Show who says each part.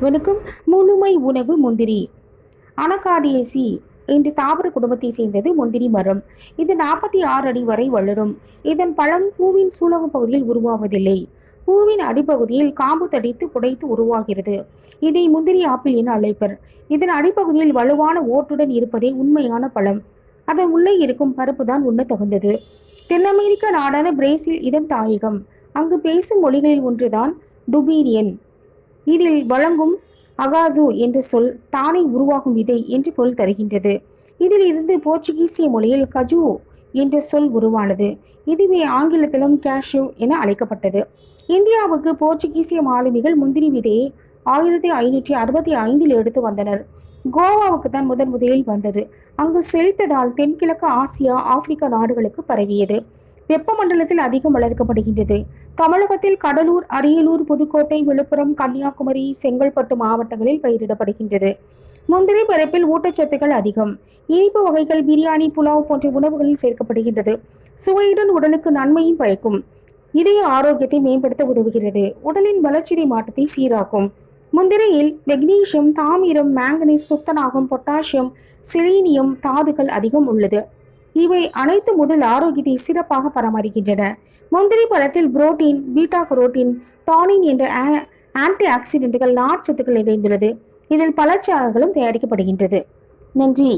Speaker 1: வணக்கம். முழுமை உணவு முந்திரி. அனகாடியேசி என்ற தாவர குடும்பத்தை சேர்ந்தது முந்திரி மரம். இது 46 அடி வரை வளரும். இதன் பழம் பூவின் சூலக பகுதியில் உருவாவதில்லை. பூவின் அடிப்பகுதியில் காம்பு தடித்து புடைத்து உருவாகிறது. இதை முந்திரி ஆப்பிள் என அழைப்பர். இதன் அடிப்பகுதியில் வலுவான ஓட்டுடன் இருப்பதே உண்மையான பழம். அதன் உள்ளே இருக்கும் பருப்பு தான் உண்ண தகுந்தது. தென் அமெரிக்க நாடான பிரேசில் இதன் தாயகம். அங்கு பேசும் மொழிகளில் ஒன்றுதான் டுபீரியன். இதில் வழங்கும் அகாசு என்ற சொல் தானே உருவாகும் விதை என்று பொருள் தருகின்றது. இதில் இருந்து போர்ச்சுகீசிய மொழியில் கஜு என்ற சொல் உருவானது. இதுவே ஆங்கிலத்திலும் கேஷ்யூ என அழைக்கப்பட்டது. இந்தியாவுக்கு போர்ச்சுகீசிய மாலுமிகள் முந்திரி விதையை 1565 எடுத்து வந்தனர். கோவாவுக்கு தான் முதலில் வந்தது. அங்கு செழித்ததால் தென்கிழக்கு ஆசியா, ஆப்பிரிக்கா நாடுகளுக்கு பரவியது. வெப்பமண்டலத்தில் அதிகம் வளர்க்கப்படுகின்றது. தமிழகத்தில் கடலூர், அரியலூர், புதுக்கோட்டை, விழுப்புரம், கன்னியாகுமரி, செங்கல்பட்டு மாவட்டங்களில் பயிரிடப்படுகின்றது. முந்திரி பருப்பில் ஊட்டச்சத்துக்கள் அதிகம். இனிப்பு வகைகள், பிரியாணி, புலாவ் போன்ற உணவுகளில் சேர்க்கப்படுகின்றது. சுவையுடன் உடலுக்கு நன்மையும் பயக்கும். இதய ஆரோக்கியத்தை மேம்படுத்த உதவுகிறது. உடலின் வளர்ச்சிதை மாற்றத்தை சீராக்கும். முந்திரியில் மெக்னீசியம், தாமிரம், மாங்கனீஸ், துத்தநாகம், பொட்டாசியம், செலீனியம் தாதுக்கள் அதிகம் உள்ளது. இவை அனைத்தும் உடல் ஆரோக்கியத்தை சிறப்பாக பராமரிக்கின்றன. முந்திரி பழத்தில் புரோட்டீன், பீட்டா கரோட்டின், டானின் என்ற ஆன்டி ஆக்சிடென்ட்கள், நார்ச்சத்துக்கள் நிறைந்துள்ளது. இதில் பழச்சாறுகளும் தயாரிக்கப்படுகின்றது. நன்றி.